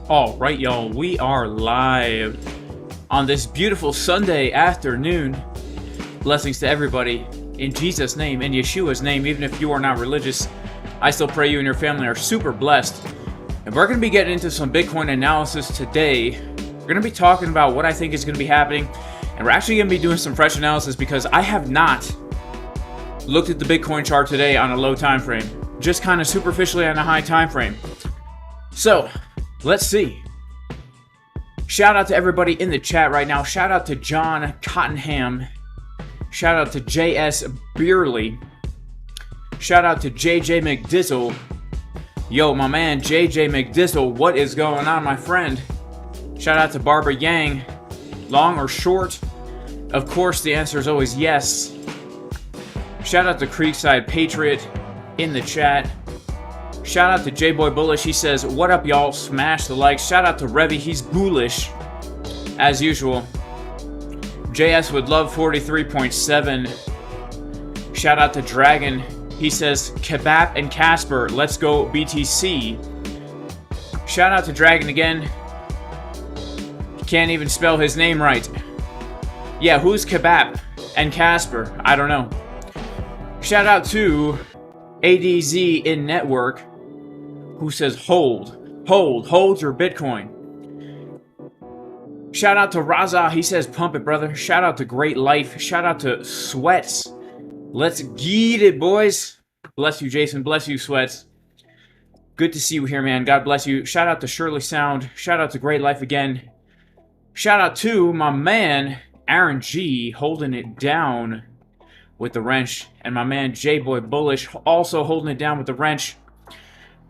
All right, y'all, we are live on this beautiful Sunday afternoon. Blessings to everybody in Jesus' name, in Yeshua's name. Even if you are not religious, I still pray you and your family are super blessed. And we're going to be getting into some Bitcoin analysis today. We're going to be talking about what I think is going to be happening. And we're actually going to be doing some fresh analysis because I have not looked at the Bitcoin chart today on a low time frame. Just kind of superficially on a high time frame. So, let's see. Shout out to everybody in the chat right now. Shout out to John Cottenham. Shout out to JS Beerley. Shout out to JJ McDizzle. Yo, my man JJ McDizzle, what is going on, my friend? Shout out to Barbara Yang. Long or short? Of course, the answer is always yes. Shout out to Creekside Patriot in the chat. Shout out to J-Boy Bullish. He says, what up, y'all? Smash the like. Shout out to Revy. He's bullish, as usual. JS would love 43.7. Shout out to Dragon. He says, Kebab and Casper, let's go BTC. Shout out to Dragon again. He can't even spell his name right. Yeah, who's Kebab and Casper? I don't know. Shout out to ADZ in Network, who says, hold your Bitcoin. Shout out to Raza. He says, pump it, brother. Shout out to Great Life. Shout out to Sweats. Let's get it, boys. Bless you, Jason. Bless you, Sweats. Good to see you here, man. God bless you. Shout out to Shirley Sound. Shout out to Great Life again. Shout out to my man, Aaron G, holding it down with the wrench. And my man, J-Boy Bullish, also holding it down with the wrench.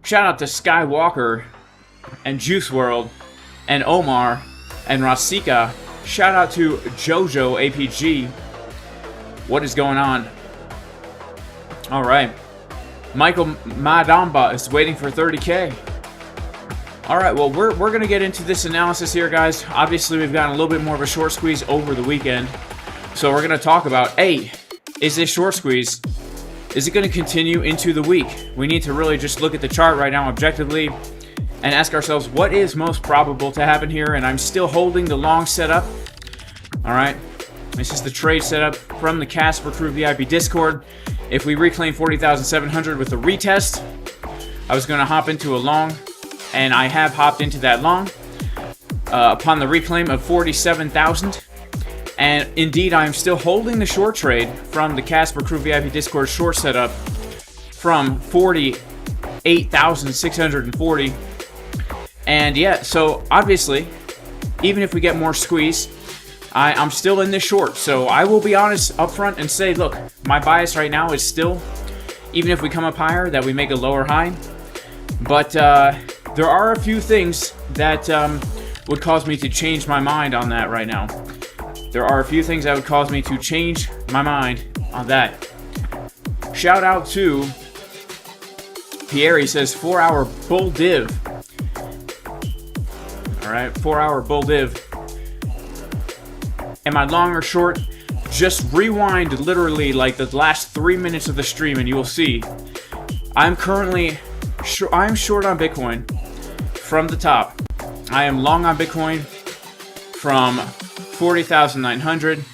Shout out to Skywalker and Juice World and Omar and Rasika. Shout out to Jojo APG. What is going on? All right. Michael Madamba is waiting for 30K. All right, well, we're going to get into this analysis here, guys. Obviously, we've gotten a little bit more of a short squeeze over the weekend. So we're going to talk about, hey, is this short squeeze, is it going to continue into the week? We need to really just look at the chart right now objectively and ask ourselves what is most probable to happen here. And I'm still holding the long setup. All right. This is the trade setup from the Casper Crew VIP Discord. If we reclaim 40,700 with the retest, I was going to hop into a long, and I have hopped into that long upon the reclaim of 47,000. And indeed, I am still holding the short trade from the Casper Crew VIP Discord short setup from 48,640. And yeah, so obviously, even if we get more squeeze, I'm still in this short. So I will be honest up front and say, look, my bias right now is still, even if we come up higher, that we make a lower high. But there are a few things that would cause me to change my mind on that right now. There are a few things that would cause me to change my mind on that. Shout out to Pierre. He says 4-hour bull div. All right, 4-hour bull div. Am I long or short? Just rewind literally like the last 3 minutes of the stream and you will see. I'm currently I'm short on Bitcoin from the top. I am long on Bitcoin from 40,900,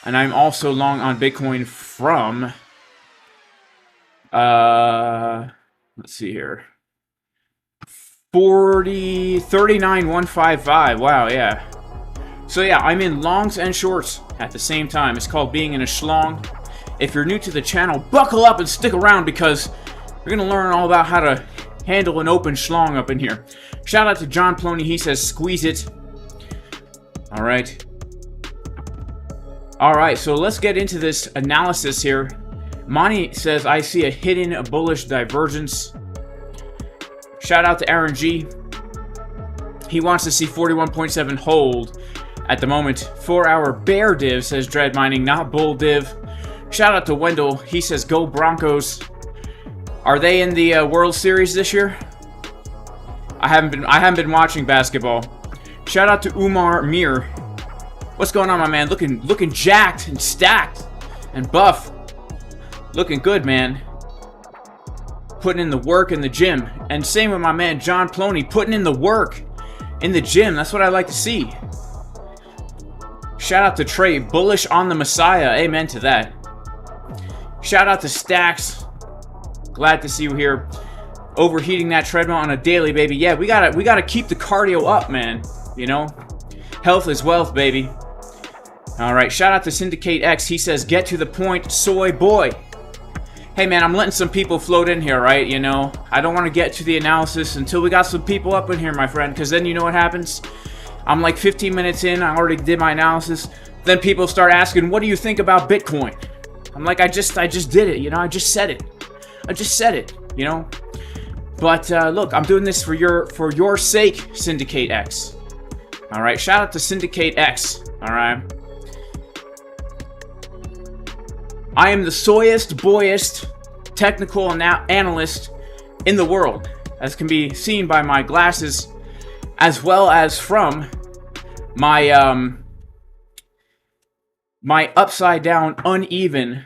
and I'm also long on Bitcoin from let's see here, 39,155. Wow, yeah. So yeah, I'm in longs and shorts at the same time. It's called being in a schlong. If you're new to the channel, buckle up and stick around because we're gonna learn all about how to handle an open schlong up in here. Shout out to John Ploney. He says squeeze it. All right. All right, so let's get into this analysis here. Monty says, I see a hidden bullish divergence. Shout out to Aaron G. He wants to see 41.7 hold at the moment. 4-hour bear div, says Dread Mining, not bull div. Shout out to Wendell. He says, go Broncos. Are they in the World Series this year? I haven't been watching basketball. Shout out to Umar Mir. What's going on, my man? Looking jacked and stacked and buff. Looking good, man. putting in the work in the gym. And same with my man John Ploney, putting in the work in the gym. That's what I like to see. Shout out to Trey, bullish on the Messiah. Amen to that. Shout out to Stacks. Glad to see you here. Overheating that treadmill on a daily, baby. Yeah, we gotta keep the cardio up, man. You know, health is wealth, baby. All right, shout out to Syndicate X. He says, get to the point, soy boy. Hey, man, I'm letting some people float in here, right? You know, I don't want to get to the analysis until we got some people up in here, my friend, because then you know what happens? I'm like 15 minutes in, I already did my analysis. Then people start asking, what do you think about Bitcoin? I'm like, I just did it, you know, I just said it, you know? But look, I'm doing this for your sake, Syndicate X. All right, shout out to Syndicate X, all right? I am the soyest, boyest technical analyst in the world, as can be seen by my glasses, as well as from my my upside down, uneven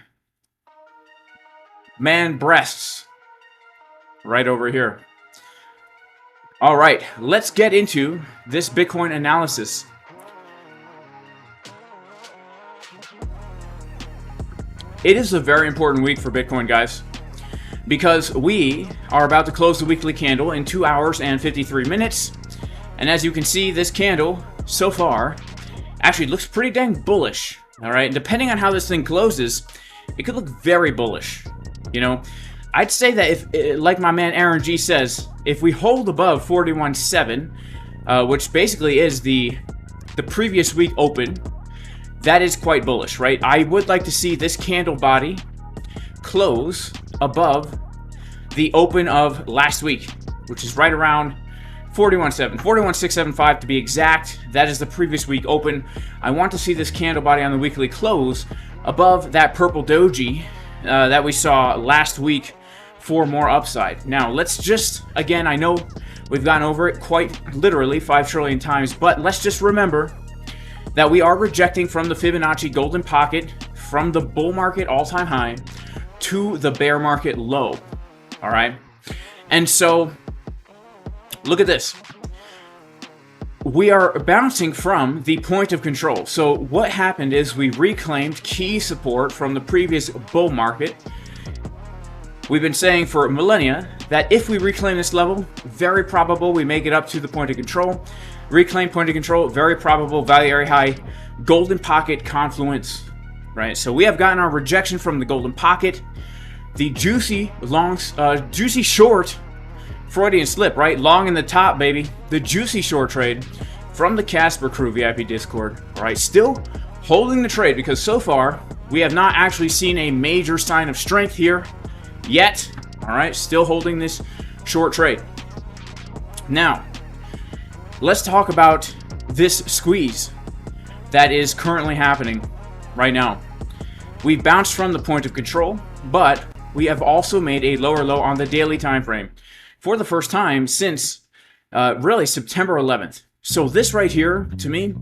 man breasts right over here. All right, let's get into this Bitcoin analysis. It is a very important week for Bitcoin, guys, because we are about to close the weekly candle in 2 hours and 53 minutes. And as you can see, this candle so far actually looks pretty dang bullish. All right, depending on how this thing closes, it could look very bullish. You know, I'd say that if, like my man Aaron G says, if we hold above 41.7, which basically is the previous week open, that is quite bullish, right? I would like to see this candle body close above the open of last week, which is right around 41.7, 41.675 to be exact. That is the previous week open. I want to see this candle body on the weekly close above that purple doji that we saw last week for more upside. Now, let's just, again, I know we've gone over it quite literally 5 trillion times, but let's just remember that we are rejecting from the Fibonacci golden pocket, from the bull market all-time high to the bear market low, all right? And so, look at this. We are bouncing from the point of control. So what happened is we reclaimed key support from the previous bull market. We've been saying for millennia that if we reclaim this level, very probable we make it up to the point of control. Reclaim point of control, very probable value area high, golden pocket confluence, right? So we have gotten our rejection from the golden pocket, the juicy juicy short Freudian slip, right? Long in the top, baby. The juicy short trade from the Casper Crew VIP Discord, all right? Still holding the trade because so far we have not actually seen a major sign of strength here yet, all right? Still holding this short trade. Now, let's talk about this squeeze that is currently happening right now. We've bounced from the point of control, but we have also made a lower low on the daily time frame for the first time since really September 11th. So this right here, to me,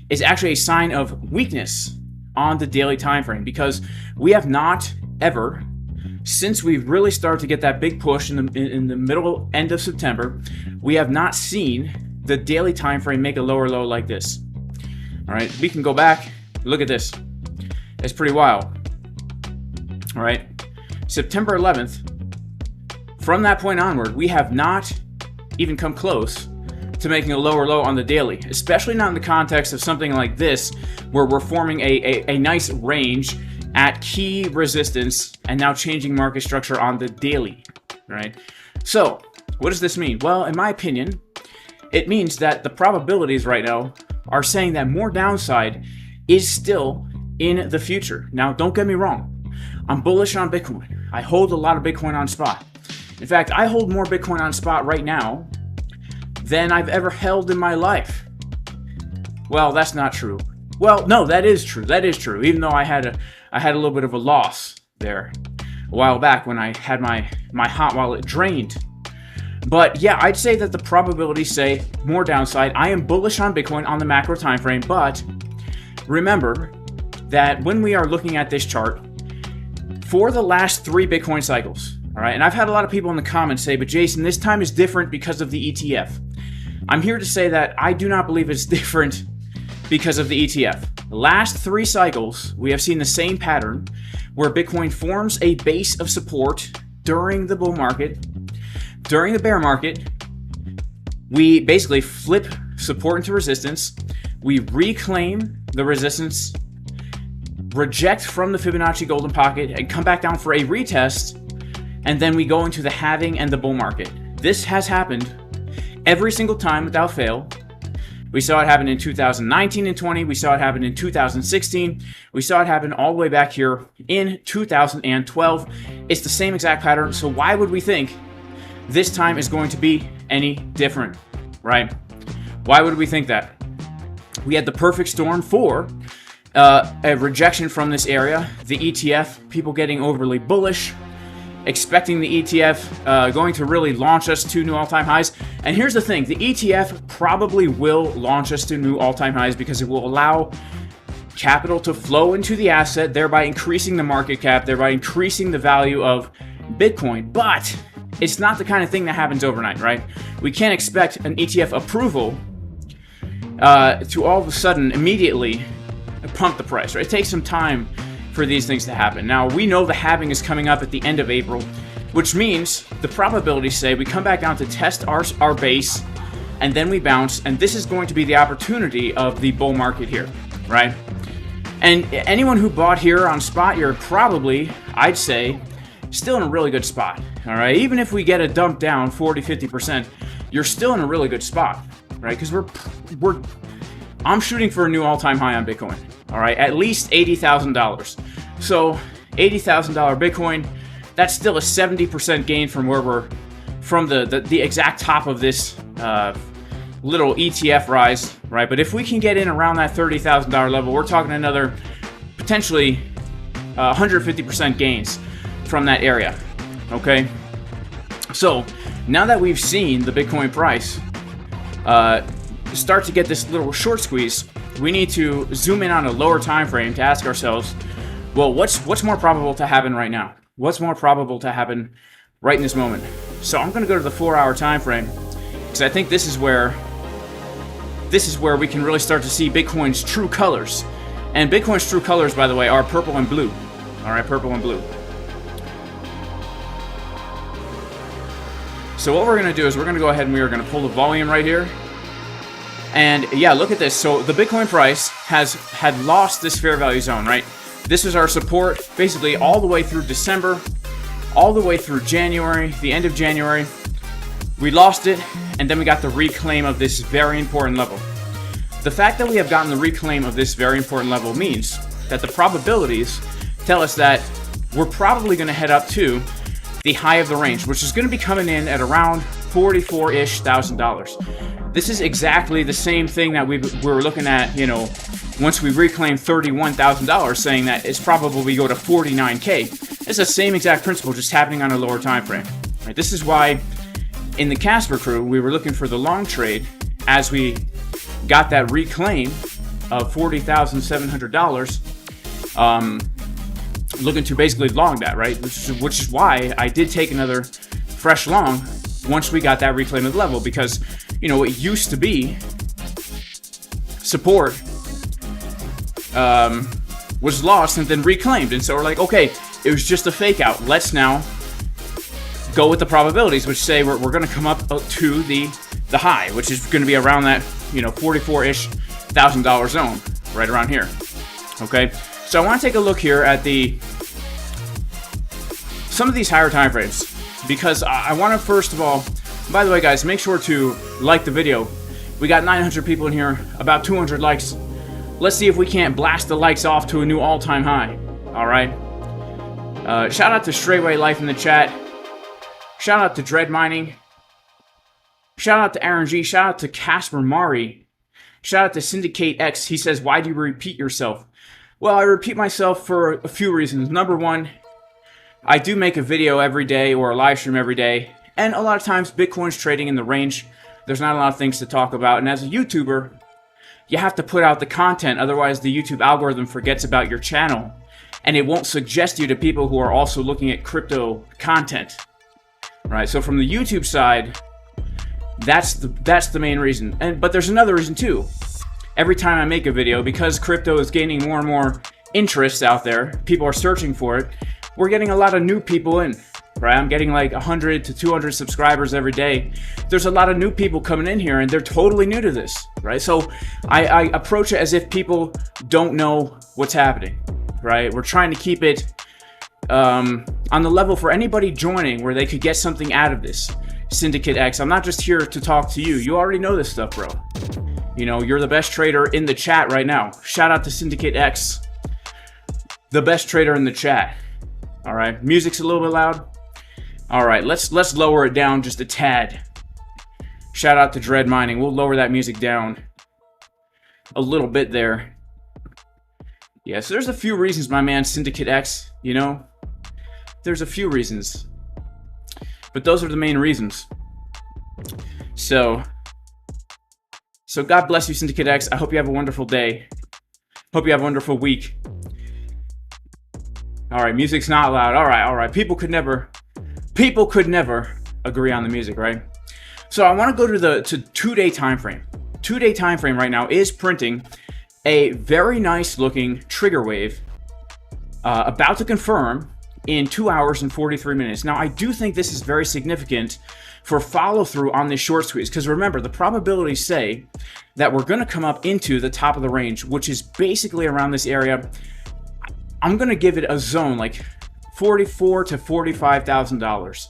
is actually a sign of weakness on the daily time frame because we have not ever, since we've really started to get that big push in the middle end of September, we have not seen the daily time frame make a lower low like this. All right, we can go back, look at this. It's pretty wild. All right, September 11th, from that point onward, we have not even come close to making a lower low on the daily, especially not in the context of something like this, where we're forming a nice range at key resistance and now changing market structure on the daily, right? So, what does this mean? Well, in my opinion, it means that the probabilities right now are saying that more downside is still in the future. Now, don't get me wrong. I'm bullish on Bitcoin. I hold a lot of Bitcoin on spot. In fact, I hold more Bitcoin on spot right now than I've ever held in my life. Well, that's not true. Well, no, that is true. That is true. Even though I had a little bit of a loss there a while back when I had my hot wallet drained. But yeah, I'd say that the probabilities say more downside. I am bullish on Bitcoin on the macro time frame, but remember that when we are looking at this chart, for the last 3 Bitcoin cycles, All right, and I've had a lot of people in the comments say, but Jason, this time is different because of the ETF. I'm here to say that I do not believe it's different because of the ETF. The last 3 cycles, we have seen the same pattern where Bitcoin forms a base of support during the bull market. During the bear market, we basically flip support into resistance. We reclaim the resistance, reject from the Fibonacci golden pocket, and come back down for a retest. And then we go into the halving and the bull market. This has happened every single time without fail. We saw it happen in 2019 and 20. We saw it happen in 2016. We saw it happen all the way back here in 2012. It's the same exact pattern. So why would we think this time is going to be any different, right? Why would we think that? We had the perfect storm for a rejection from this area, the ETF, people getting overly bullish, expecting the ETF going to really launch us to new all-time highs. And here's the thing, the ETF probably will launch us to new all-time highs because it will allow capital to flow into the asset, thereby increasing the market cap, thereby increasing the value of Bitcoin. But it's not the kind of thing that happens overnight, right? We can't expect an ETF approval to all of a sudden immediately pump the price, right? It takes some time for these things to happen. Now, we know the halving is coming up at the end of April, which means the probabilities say we come back down to test our base, and then we bounce, and this is going to be the opportunity of the bull market here, right? And anyone who bought here on spot, you're probably, I'd say, still in a really good spot, all right? Even if we get a dump down 40-50%, you're still in a really good spot, right? Because I'm shooting for a new all-time high on Bitcoin, all right? At least $80,000. So $80,000 Bitcoin, that's still a 70% gain from where we're, from the exact top of this little ETF rise, right? But if we can get in around that $30,000 level, we're talking another potentially 150% gains from that area, okay? So now that we've seen the Bitcoin price start to get this little short squeeze, we need to zoom in on a lower time frame to ask ourselves, well, what's more probable to happen right now? What's more probable to happen right in this moment? So I'm going to go to the 4-hour time frame because I think this is where we can really start to see Bitcoin's true colors. And Bitcoin's true colors, by the way, are purple and blue. All right, purple and blue. So what we're going to do is we're going to go ahead and we are going to pull the volume right here. And yeah, look at this. So the Bitcoin price had lost this fair value zone, right? This was our support basically all the way through December, all the way through January, the end of January. We lost it, and then we got the reclaim of this very important level. The fact that we have gotten the reclaim of this very important level means that the probabilities tell us that we're probably going to head up to the high of the range, which is going to be coming in at around $44,000-ish. This is exactly the same thing that we were looking at, you know, once we reclaim $31,000, saying that it's probable we go to 49K. It's the same exact principle, just happening on a lower time frame. Right? This is why in the Casper crew, we were looking for the long trade as we got that reclaim of $40,700, looking to basically long that, right? Which is why I did take another fresh long once we got that reclaim of the level, because, you know, it used to be support was lost and then reclaimed. And so we're like, okay, it was just a fake out. Let's now go with the probabilities, which say we're going to come up to the high, which is going to be around that, you know, $44,000 zone, right around here. Okay, so I want to take a look here at some of these higher time frames, because I want to first of all, by the way, guys, make sure to like the video. We got 900 people in here, about 200 likes. Let's see if we can't blast the likes off to a new all-time high. All right. Shout out to Straightway Life in the chat. Shout out to Dread Mining. Shout out to Aaron G. Shout out to Casper Mari. Shout out to Syndicate X. He says, why do you repeat yourself? Well, I repeat myself for a few reasons. Number one, I do make a video every day or a live stream every day. And a lot of times Bitcoin's trading in the range. There's not a lot of things to talk about. And as a YouTuber, you have to put out the content. Otherwise, the YouTube algorithm forgets about your channel. And it won't suggest you to people who are also looking at crypto content. right? So from the YouTube side, that's the main reason. But there's another reason too. Every time I make a video, because crypto is gaining more and more interest out there, people are searching for it, we're getting a lot of new people in, right? I'm getting like 100 to 200 subscribers every day. There's a lot of new people coming in here and they're totally new to this, right? So I approach it as if people don't know what's happening, right? We're trying to keep it on the level for anybody joining where they could get something out of this. Syndicate X, I'm not just here to talk to you. You already know this stuff, bro. You know, you're the best trader in the chat right now. Shout out to Syndicate X, the best trader in the chat. All right, music's a little bit loud. All right, let's lower it down just a tad. Shout out to Dread Mining. We'll lower that music down a little bit there. Yeah, so there's a few reasons, my man, Syndicate X, you know. There's a few reasons. But those are the main reasons. So God bless you, Syndicate X. I hope you have a wonderful day. Hope you have a wonderful week. All right, music's not loud. All right. People could never agree on the music, right? So I want to go to the 2-day time frame. 2-day time frame right now is printing a very nice looking trigger wave, about to confirm in 2 hours and 43 minutes. Now, I do think this is very significant for follow through on this short squeeze, because remember, the probabilities say that we're going to come up into the top of the range, which is basically around this area. I'm going to give it a zone like $44,000 to $45,000,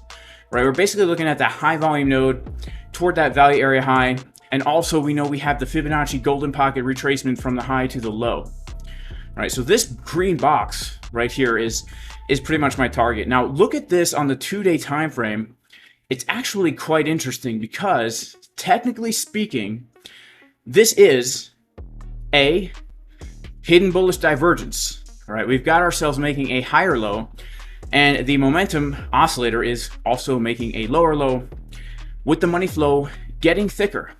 right? We're basically looking at that high volume node toward that value area high. And also we know we have the Fibonacci golden pocket retracement from the high to the low. All right, so this green box right here is pretty much my target. Now look at this on the 2-day time frame. It's actually quite interesting because technically speaking, this is a hidden bullish divergence. All right, we've got ourselves making a higher low, and the momentum oscillator is also making a lower low with the money flow getting thicker.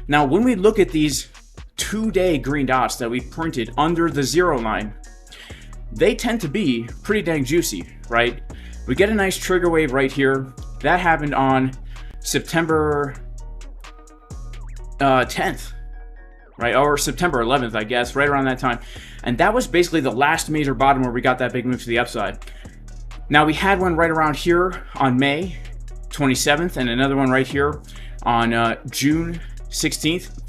Now, when we look at these 2-day green dots that we printed under the zero line, they tend to be pretty dang juicy, right? We get a nice trigger wave right here. That happened on September 10th, right? Or September 11th, I guess, right around that time. And that was basically the last major bottom where we got that big move to the upside. Now, we had one right around here on May 27th and another one right here on June 16th.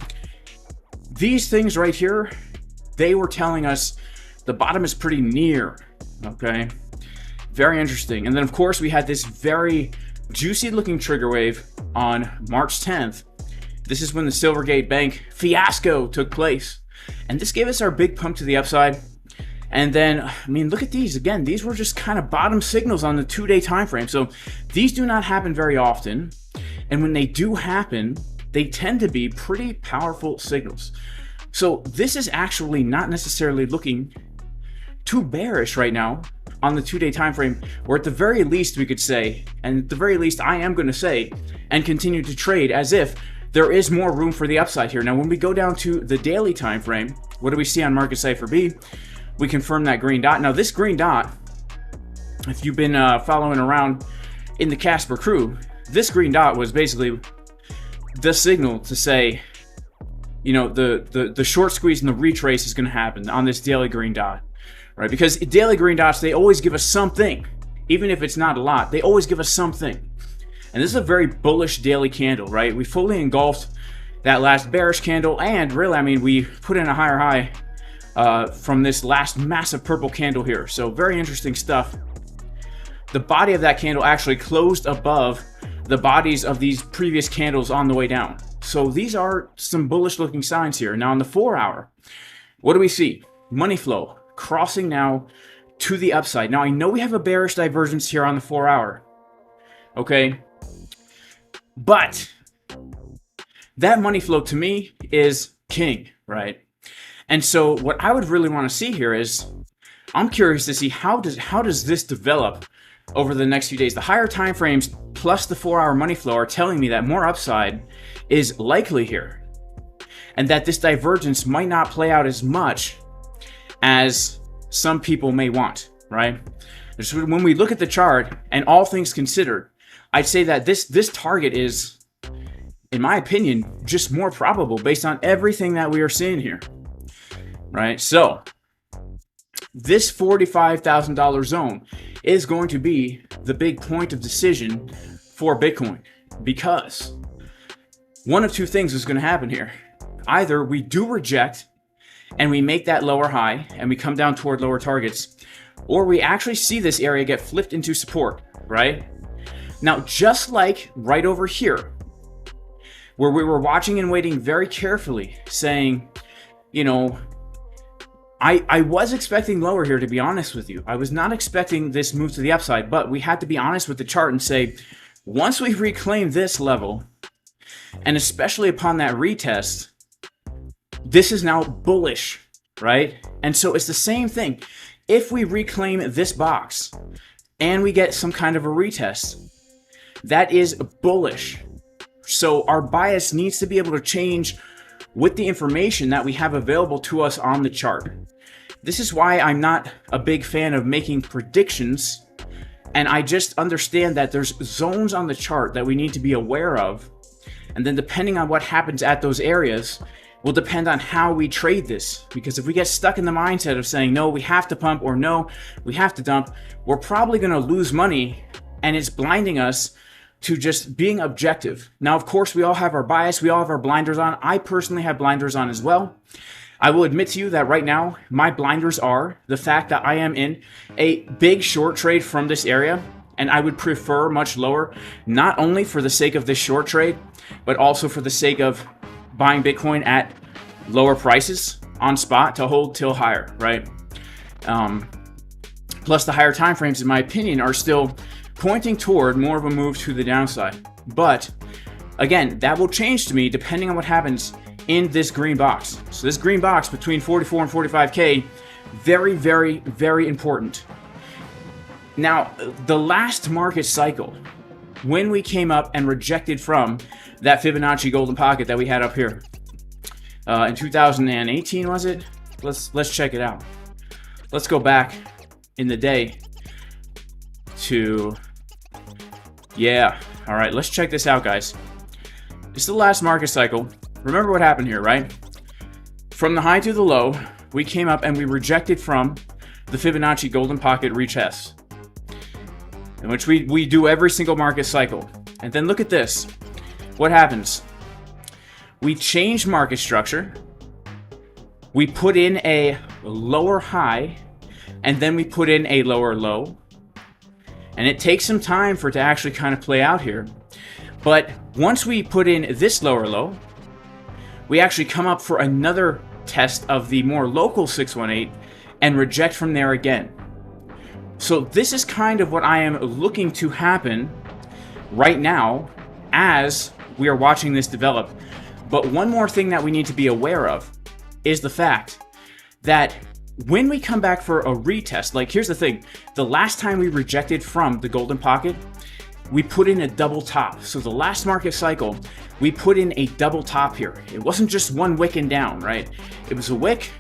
These things right here, they were telling us the bottom is pretty near, okay? Very interesting. And then, of course, we had this very juicy looking trigger wave on March 10th. This is when the Silvergate Bank fiasco took place. And this gave us our big pump to the upside. And then, I mean, look at these. Again, these were just kind of bottom signals on the 2-day time frame. So these do not happen very often. And when they do happen, they tend to be pretty powerful signals. So this is actually not necessarily looking too bearish right now on the 2-day time frame, or at the very least we could say, and at the very least I am going to say and continue to trade as if there is more room for the upside here. Now, when we go down to the daily time frame, what do we see on Market Cipher B? We confirm that green dot. Now, this green dot, if you've been following around in the Casper crew, this green dot was basically the signal to say, you know, the short squeeze and the retrace is going to happen on this daily green dot, right? Because daily green dots, they always give us something, even if it's not a lot. They always give us something. And this is a very bullish daily candle, right? We fully engulfed that last bearish candle, and really, I mean, we put in a higher high from this last massive purple candle here. So very interesting stuff. The body of that candle actually closed above the bodies of these previous candles on the way down. So these are some bullish looking signs here. Now, on the 4-hour, what do we see? Money flow crossing now to the upside. Now, I know we have a bearish divergence here on the 4-hour. Okay. But that money flow to me is king, right? And so what I would really want to see here is, I'm curious to see how does this develop over the next few days. The higher time frames plus the 4-hour money flow are telling me that more upside is likely here, and that this divergence might not play out as much as some people may want, right? So when we look at the chart, and all things considered, I'd say that this target is, in my opinion, just more probable based on everything that we are seeing here, right? So this $45,000 zone is going to be the big point of decision for Bitcoin, because one of two things is going to happen here. Either we do reject and we make that lower high and we come down toward lower targets, or we actually see this area get flipped into support, right? Now, just like right over here, where we were watching and waiting very carefully, saying, you know, I was expecting lower here, to be honest with you. I was not expecting this move to the upside, but we had to be honest with the chart and say, once we reclaim this level, and especially upon that retest, this is now bullish, right? And so it's the same thing. If we reclaim this box and we get some kind of a retest, that is bullish. So our bias needs to be able to change with the information that we have available to us on the chart. This is why I'm not a big fan of making predictions, and I just understand that there's zones on the chart that we need to be aware of, and then depending on what happens at those areas will depend on how we trade this. Because if we get stuck in the mindset of saying, no, we have to pump, or no, we have to dump, we're probably going to lose money, and it's blinding us to just being objective. Now, of course, we all have our bias. We all have our blinders on. I personally have blinders on as well. I will admit to you that right now, my blinders are the fact that I am in a big short trade from this area, and I would prefer much lower, not only for the sake of this short trade, but also for the sake of buying Bitcoin at lower prices on spot to hold till higher, right? Plus the higher time frames, in my opinion, are still pointing toward more of a move to the downside. But again, that will change to me depending on what happens in this green box. So this green box between 44 and 45K, very, very, very important. Now, the last market cycle, when we came up and rejected from that Fibonacci golden pocket that we had up here in 2018, was it? Let's check it out. Let's go back in the day to, yeah. All right, let's check this out, guys. It's the last market cycle. Remember what happened here, right? From the high to the low, we came up and we rejected from the Fibonacci golden pocket retest, in which we do every single market cycle. And then look at this. What happens? We change market structure. We put in a lower high, and then we put in a lower low. And it takes some time for it to actually kind of play out here. But once we put in this lower low, we actually come up for another test of the more local 618 and reject from there again. So this is kind of what I am looking to happen right now as we are watching this develop. But one more thing that we need to be aware of is the fact that when we come back for a retest, like here's the thing, the last time we rejected from the golden pocket, we put in a double top. So the last market cycle, we put in a double top here. It wasn't just one wick and down, right? It was a wick,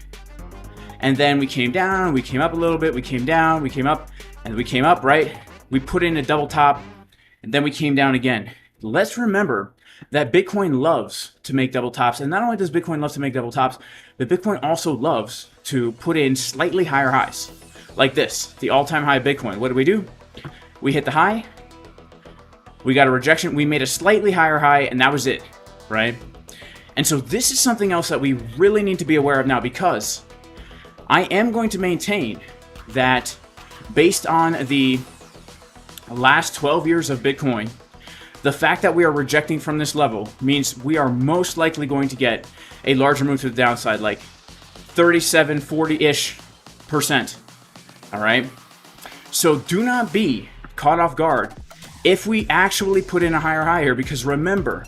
and then we came down, we came up a little bit, we came down, we came up, and we came up, right? We put in a double top, and then we came down again. Let's remember that Bitcoin loves to make double tops, and not only does Bitcoin love to make double tops, but Bitcoin also loves to put in slightly higher highs, like this, the all-time high of Bitcoin. What do? We hit the high, we got a rejection, we made a slightly higher high, and that was it, right? And so this is something else that we really need to be aware of now, because I am going to maintain that based on the last 12 years of Bitcoin, the fact that we are rejecting from this level means we are most likely going to get a larger move to the downside, like 37, 40-ish%. All right? So do not be caught off guard if we actually put in a higher high here, because remember,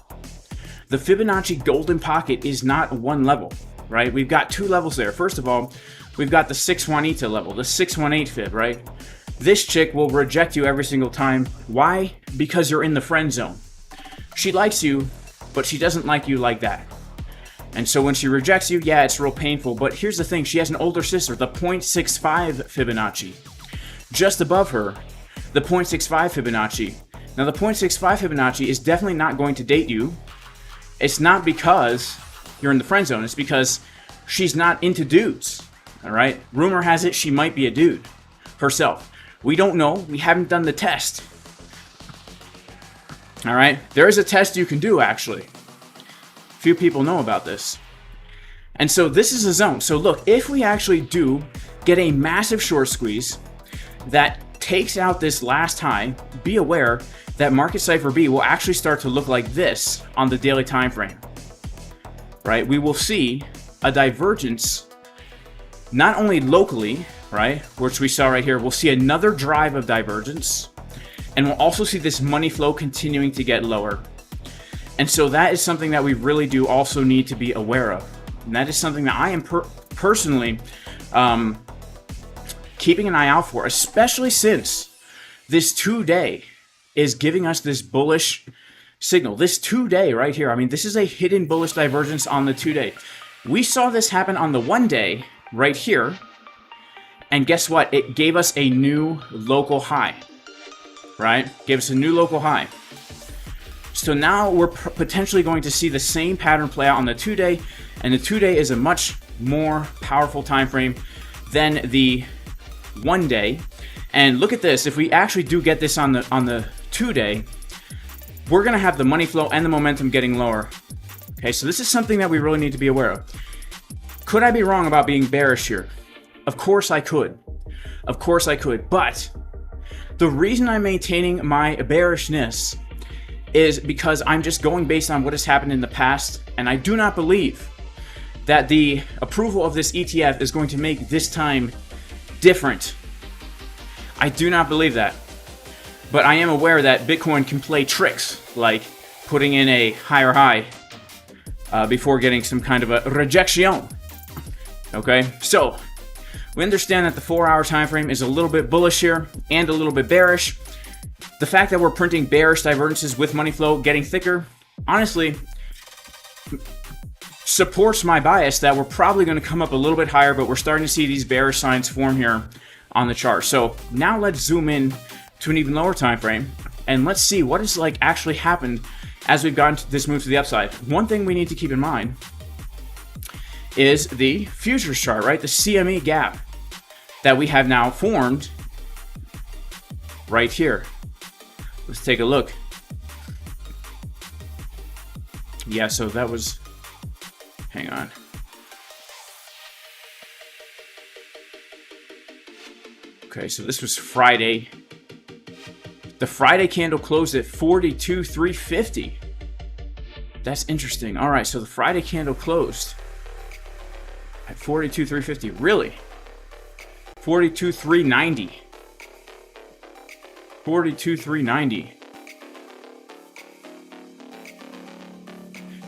the Fibonacci golden pocket is not one level, right? We've got two levels there. First of all, we've got the 618 level, the 618 fib, right? This chick will reject you every single time. Why? Because you're in the friend zone. She likes you, but she doesn't like you like that. And so when she rejects you, yeah, it's real painful. But here's the thing. She has an older sister, the 0.65 Fibonacci. Just above her, the 0.65 Fibonacci Now, the 0.65 Fibonacci is definitely not going to date you. It's not because you're in the friend zone. It's because she's not into dudes. All right? Rumor has it she might be a dude herself. We don't know. We haven't done the test. All right? There is a test you can do, actually. Few people know about this. And so this is a zone. So look, if we actually do get a massive short squeeze that takes out this last high, be aware that market cipher B will actually start to look like this on the daily time frame. Right? We will see a divergence not only locally, right, which we saw right here, we'll see another drive of divergence, and we'll also see this money flow continuing to get lower. And so that is something that we really do also need to be aware of. And that is something that I am personally keeping an eye out for, especially since this 2-day is giving us this bullish signal. This 2-day right here, I mean, this is a hidden bullish divergence on the 2-day. We saw this happen on the 1-day right here, and guess what? It gave us a new local high, right? Gave us a new local high. So now we're potentially going to see the same pattern play out on the 2-day, and the 2-day is a much more powerful time frame than the 1-day. And look at this, if we actually do get this on the 2-day, we're going to have the money flow and the momentum getting lower. Okay, so this is something that we really need to be aware of. Could I be wrong about being bearish here? Of course I could. Of course I could. But the reason I'm maintaining my bearishness is because I'm just going based on what has happened in the past, and I do not believe that the approval of this ETF is going to make this time different. I do not believe that. But I am aware that Bitcoin can play tricks, like putting in a higher high before getting some kind of a rejection. Okay, so we understand that the 4-hour time frame is a little bit bullish here and a little bit bearish. The fact that we're printing bearish divergences with money flow getting thicker, honestly, supports my bias that we're probably going to come up a little bit higher, but we're starting to see these bearish signs form here on the chart. So now let's zoom in to an even lower time frame, and let's see what has actually happened as we've gotten to this move to the upside. One thing we need to keep in mind is the futures chart, right? The CME gap that we have now formed right here. Let's take a look. Yeah, so that was, hang on. Okay, so this was Friday. The Friday candle closed at 42,350. That's interesting. All right, so the Friday candle closed at 42,350. Really? 42,390. 42,390.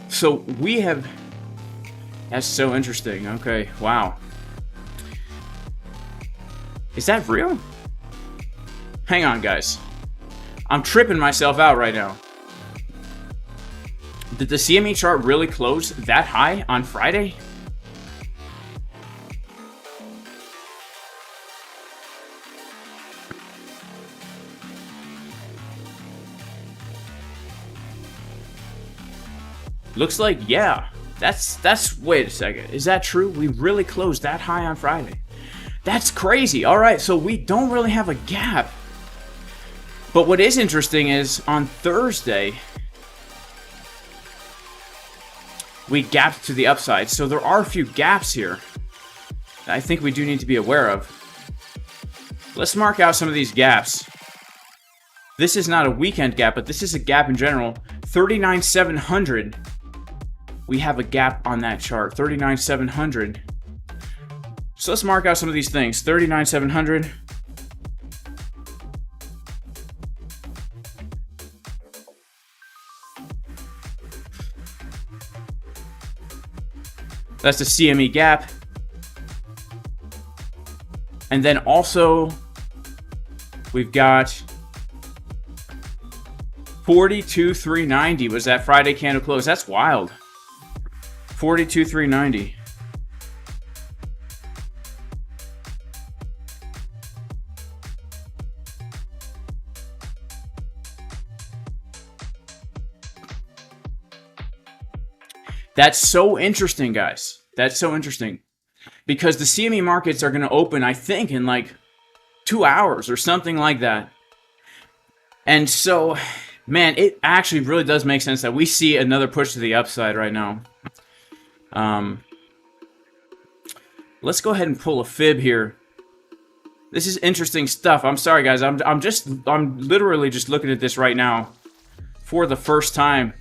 So we have, that's so interesting. Okay, wow. Is that real? Hang on, guys. I'm tripping myself out right now. Did the CME chart really close that high on Friday? Looks like, yeah. That's, wait a second. Is that true? We really closed that high on Friday. That's crazy. All right, so we don't really have a gap. But what is interesting is on Thursday, we gapped to the upside. So there are a few gaps here that I think we do need to be aware of. Let's mark out some of these gaps. This is not a weekend gap, but this is a gap in general. 39,700. We have a gap on that chart. 39,700. So let's mark out some of these things. 39,700. That's the CME gap. And then also, we've got 42,390 was that Friday candle close. That's wild. 42,390. That's so interesting, guys. That's so interesting. Because the CME markets are going to open, I think, in like 2 hours or something like that. And so, man, it actually really does make sense that we see another push to the upside right now. Let's go ahead and pull a fib here. This is interesting stuff. I'm sorry, guys. I'm literally just looking at this right now for the first time.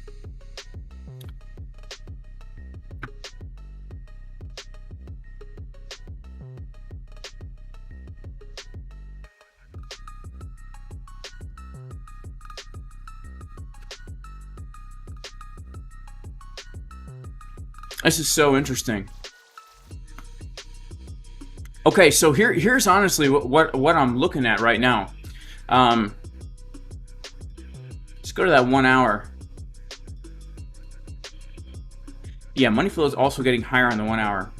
This is so interesting. Okay, so here's honestly what I'm looking at right now. Let's go to that 1 hour. Yeah, money flow is also getting higher on the 1 hour.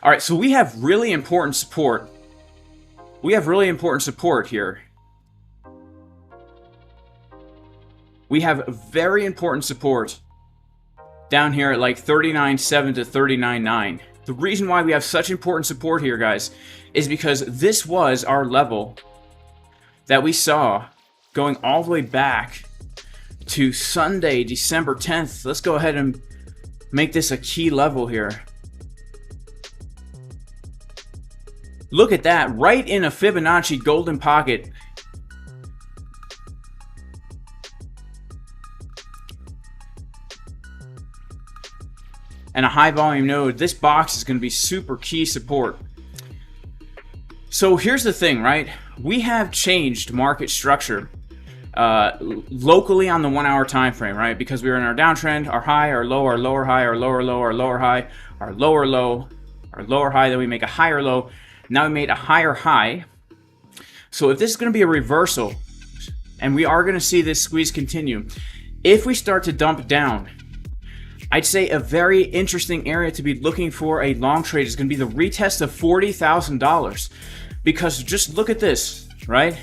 All right, so we have really important support. We have really important support here. We have very important support down here at like 39.7 to 39.9. The reason why we have such important support here, guys, is because this was our level that we saw going all the way back to Sunday, December 10th. Let's go ahead and make this a key level here. Look at that, right in a Fibonacci golden pocket. And a high volume node. This box is going to be super key support. So here's the thing, right? We have changed market structure locally on the 1 hour time frame, right? Because we were in our downtrend, our high, our low, our lower high, our lower low, our lower high, our lower low, our lower high, then we make a higher low. Now we made a higher high. So if this is going to be a reversal, and we are going to see this squeeze continue, if we start to dump down, I'd say a very interesting area to be looking for a long trade is going to be the retest of $40,000. Because just look at this, right?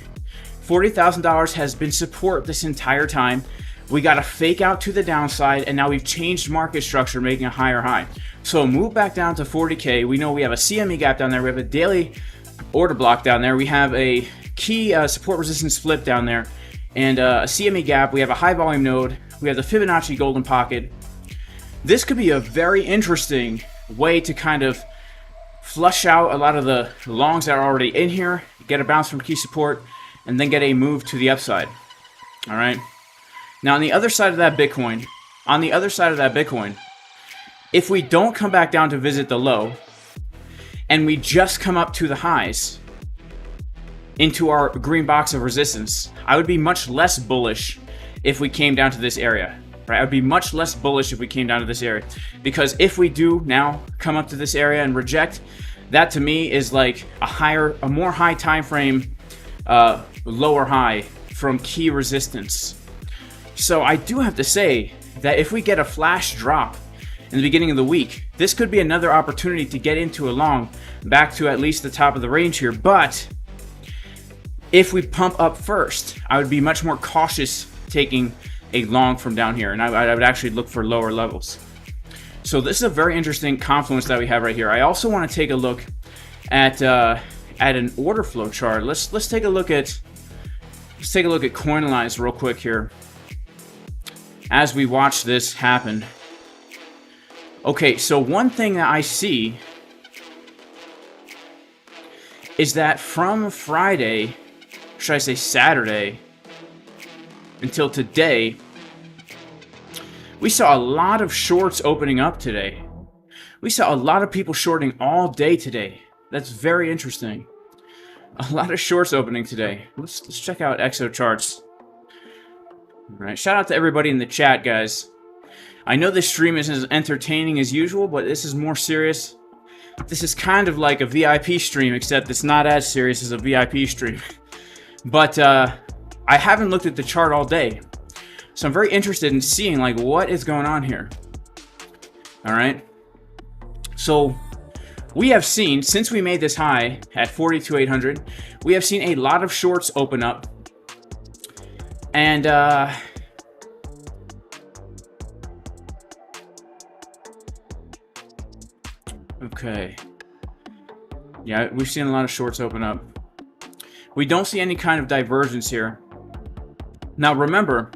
$40,000 has been support this entire time. We got a fake out to the downside, and now we've changed market structure, making a higher high. So move back down to 40K. We know we have a CME gap down there. We have a daily order block down there. We have a key support resistance flip down there, and a CME gap. We have a high volume node. We have the Fibonacci golden pocket. This could be a very interesting way to kind of flush out a lot of the longs that are already in here, get a bounce from key support, and then get a move to the upside. All right. Now on the other side of that Bitcoin, if we don't come back down to visit the low, and we just come up to the highs into our green box of resistance, I would be much less bullish if we came down to this area. Right, I would be much less bullish if we came down to this area, because if we do now come up to this area and reject, that to me is like a more high time frame, lower high from key resistance. So I do have to say that if we get a flash drop in the beginning of the week, this could be another opportunity to get into a long back to at least the top of the range here. But if we pump up first, I would be much more cautious taking a long from down here, and I would actually look for lower levels. So this is a very interesting confluence that we have right here. I also want to take a look at an order flow chart. Let's take a look at coin lines real quick here as we watch this happen. Okay, so one thing that I see is that from Friday, should I say Saturday, until today, we saw a lot of shorts opening up today. We saw a lot of people shorting all day today. That's very interesting. A lot of shorts opening today. Let's check out XO charts. All right, shout out to everybody in the chat, guys. I know this stream isn't as entertaining as usual, but this is more serious. This is kind of like a VIP stream, except it's not as serious as a VIP stream. But I haven't looked at the chart all day, so I'm very interested in seeing like what is going on here. All right, so we have seen, since we made this high at 42,800, we have seen a lot of shorts open up, And okay. Yeah, we've seen a lot of shorts open up. We don't see any kind of divergence here. Now remember,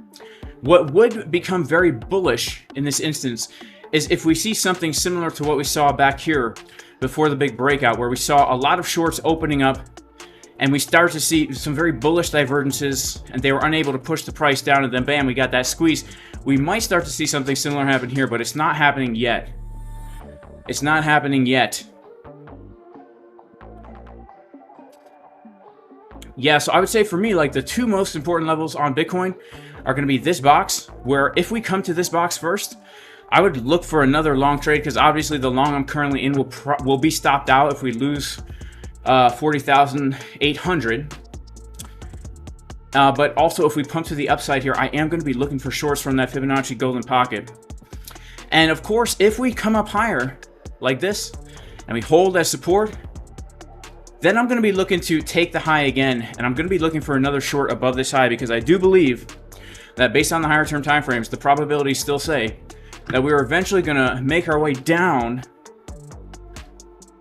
what would become very bullish in this instance is if we see something similar to what we saw back here before the big breakout, where we saw a lot of shorts opening up and we start to see some very bullish divergences and they were unable to push the price down, and then bam, we got that squeeze. We might start to see something similar happen here, but it's not happening yet. It's not happening yet. Yeah, so I would say for me, like the two most important levels on Bitcoin are going to be this box, where if we come to this box first, I would look for another long trade, because obviously the long I'm currently in will be stopped out if we lose 40,800. But also if we pump to the upside here, I am going to be looking for shorts from that Fibonacci golden pocket. And of course, if we come up higher like this and we hold as support, then I'm going to be looking to take the high again, and I'm going to be looking for another short above this high, because I do believe that based on the higher term time frames, the probabilities still say that we're eventually going to make our way down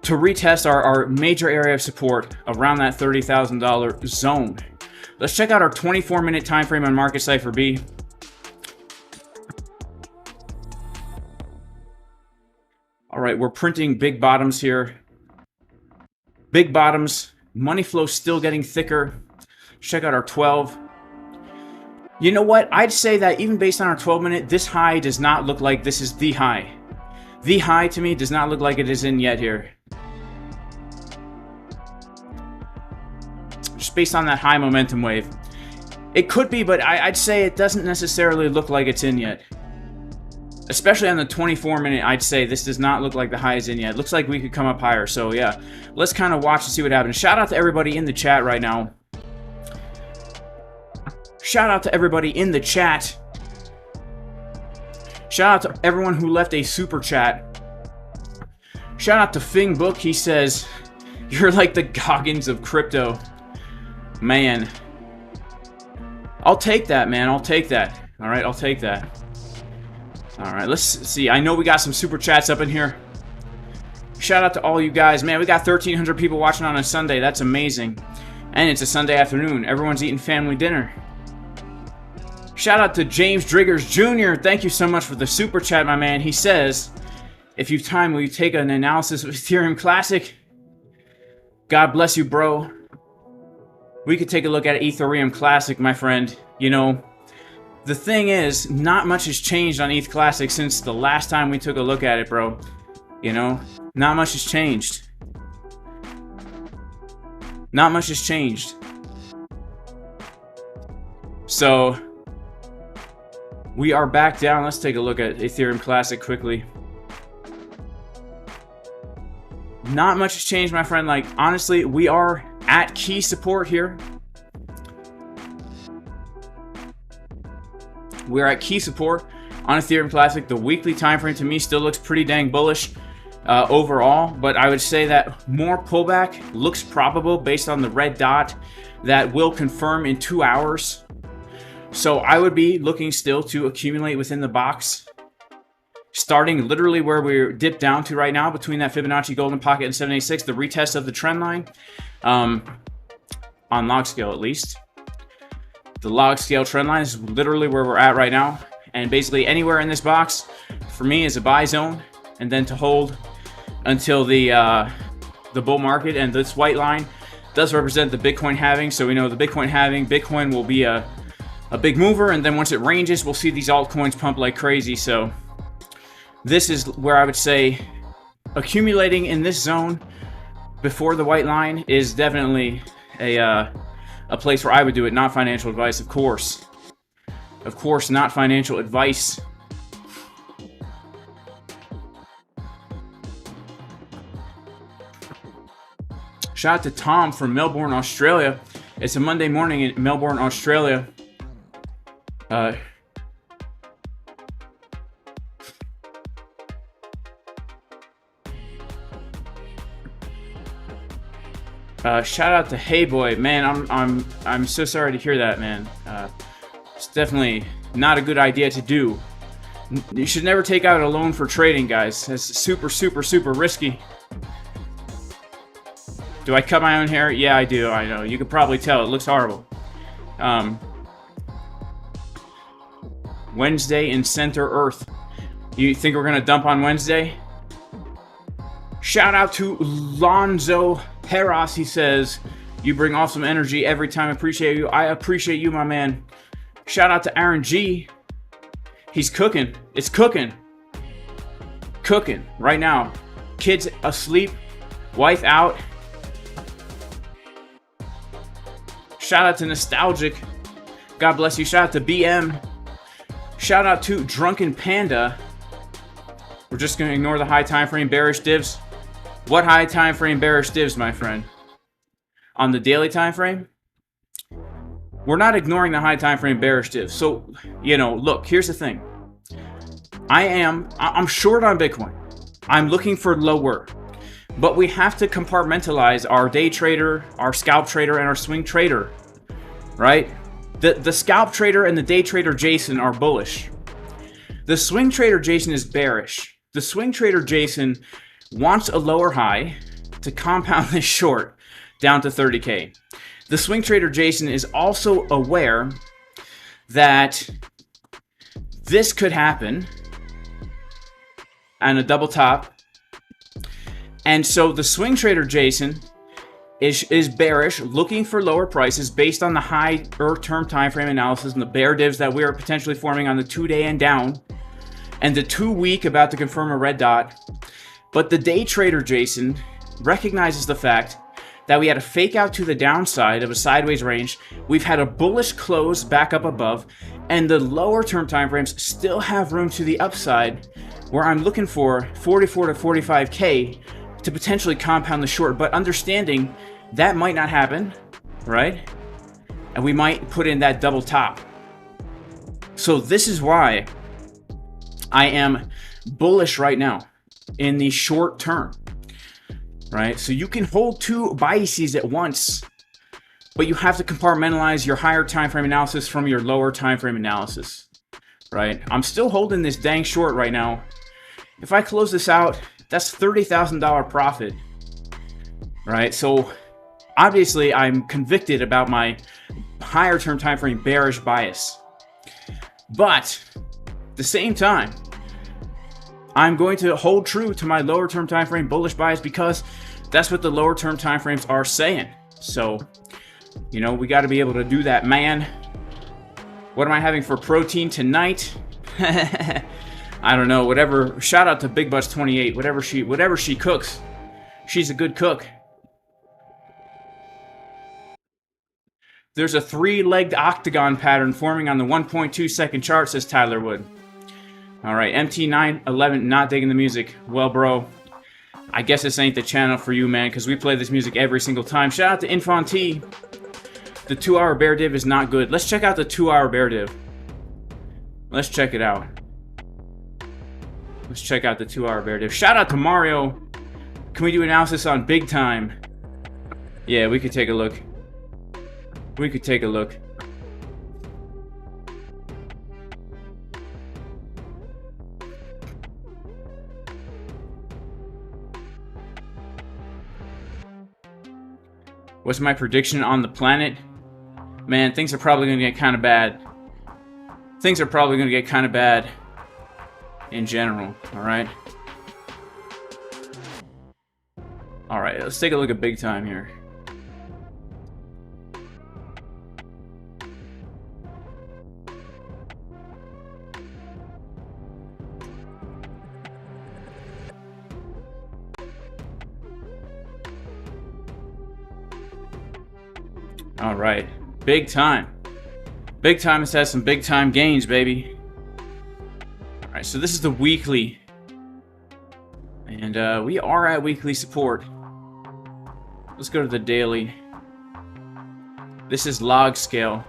to retest our major area of support around that $30,000 zone. Let's check out our 24-minute time frame on Market Cipher B. All right, we're printing big bottoms here. Big bottoms, money flow still getting thicker. Check out our 12. You know what? I'd say that even based on our 12-minute, this high does not look like this is the high. The high to me does not look like it is in yet here. Just based on that high momentum wave. It could be, but I'd say it doesn't necessarily look like it's in yet. Especially on the 24-minute, I'd say this does not look like the high is in yet. It looks like we could come up higher. So yeah, let's kind of watch and see what happens. Shout out to everybody in the chat right now. Shout out to everybody in the chat. Shout out to everyone who left a super chat. Shout out to Fing Book. He says, "You're like the Goggins of crypto." Man. I'll take that, man. I'll take that. All right, I'll take that. All right, let's see. I know we got some super chats up in here. Shout out to all you guys. Man, we got 1,300 people watching on a Sunday. That's amazing. And it's a Sunday afternoon. Everyone's eating family dinner. Shout out to James Driggers Jr. Thank you so much for the super chat, my man. He says, "If you've time, will you take an analysis of Ethereum Classic?" God bless you, bro. We could take a look at Ethereum Classic, my friend. You know, the thing is, not much has changed on ETH Classic since the last time we took a look at it, bro. You know, not much has changed. Not much has changed. So, we are back down. Let's take a look at Ethereum Classic quickly. Not much has changed, my friend. Like, honestly, we are at key support here. We're at key support on Ethereum Classic. The weekly time frame to me still looks pretty dang bullish overall, but I would say that more pullback looks probable based on the red dot that will confirm in 2 hours. So I would be looking still to accumulate within the box, starting literally where we're dipped down to right now between that Fibonacci golden pocket and 786, the retest of the trend line, on log scale at least. The log scale trend line is literally where we're at right now, and basically anywhere in this box for me is a buy zone, and then to hold until the bull market. And this white line does represent the Bitcoin halving, so we know the Bitcoin halving, Bitcoin will be a big mover, and then once it ranges, we'll see these altcoins pump like crazy. So this is where I would say accumulating in this zone before the white line is definitely a place where I would do it. Not financial advice, of course. Of course, not financial advice. Shout out to Tom from Melbourne, Australia. It's a Monday morning in Melbourne, Australia. Shout out to Hey Boy, man. I'm so sorry to hear that, man. definitely not a good idea to do. You should never take out a loan for trading, guys. It's super, super, super risky. Do I cut my own hair? Yeah, I do. I know. You can probably tell. It looks horrible. Wednesday in Center Earth. You think we're going to dump on Wednesday? Shout out to Lonzo Heras. He says, you bring awesome energy every time. I appreciate you. I appreciate you, my man. Shout out to Aaron G. He's cooking. It's cooking. Cooking right now. Kids asleep. Wife out. Shout out to Nostalgic. God bless you. Shout out to BM. Shout out to Drunken Panda. We're just going to ignore the high time frame bearish divs. What high time frame bearish divs, my friend? On the daily time frame? We're not ignoring the high time frame bearish divs. So, you know, look, here's the thing. I'm short on Bitcoin. I'm looking for lower. But we have to compartmentalize our day trader, our scalp trader, and our swing trader, right? The scalp trader and the day trader Jason are bullish. The swing trader Jason is bearish. The swing trader Jason wants a lower high to compound this short down to 30K. The swing trader Jason is also aware that this could happen and a double top. And so the swing trader Jason is bearish, looking for lower prices based on the higher term time frame analysis and the bear divs that we are potentially forming on the 2-day and down, and the 2-week about to confirm a red dot. But the day trader Jason recognizes the fact that we had a fake out to the downside of a sideways range. We've had a bullish close back up above, and the lower term time frames still have room to the upside, where I'm looking for 44 to 45K to potentially compound the short, but understanding that might not happen, right? And we might put in that double top. So this is why I am bullish right now in the short term, right? So you can hold two biases at once, but you have to compartmentalize your higher time frame analysis from your lower time frame analysis, right? I'm still holding this dang short right now. If I close this out, that's $30,000 profit, right? So obviously I'm convicted about my higher term time frame bearish bias, but at the same time, I'm going to hold true to my lower term time frame bullish bias because that's what the lower term time frames are saying. So, you know, we got to be able to do that, man. What am I having for protein tonight? I don't know, whatever. Shout out to Big Butts 28. Whatever she cooks, she's a good cook. There's a 3-legged octagon pattern forming on the 1.2 second chart, says Tyler Wood. All right, MT911, not digging the music. Well, bro, I guess this ain't the channel for you, man, because we play this music every single time. Shout out to Infanti. The 2-hour bear div is not good. Let's check out the 2-hour bear div. Let's check it out. Let's check out the 2-hour bear div. Shout out to Mario. Can we do analysis on big time? Yeah, we could take a look. We could take a look. What's my prediction on the planet? Man, things are probably going to get kind of bad. Things are probably going to get kind of bad in general, alright? Alright, let's take a look at big time here. Alright, big time. Big time has had some big time gains, baby. Alright, so this is the weekly. And we are at weekly support. Let's go to the daily. This is log scale.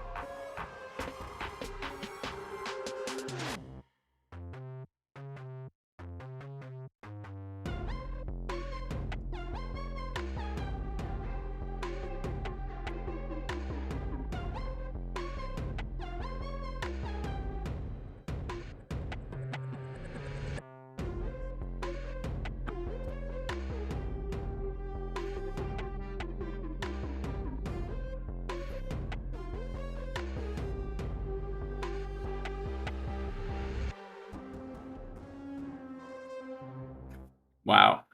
Wow.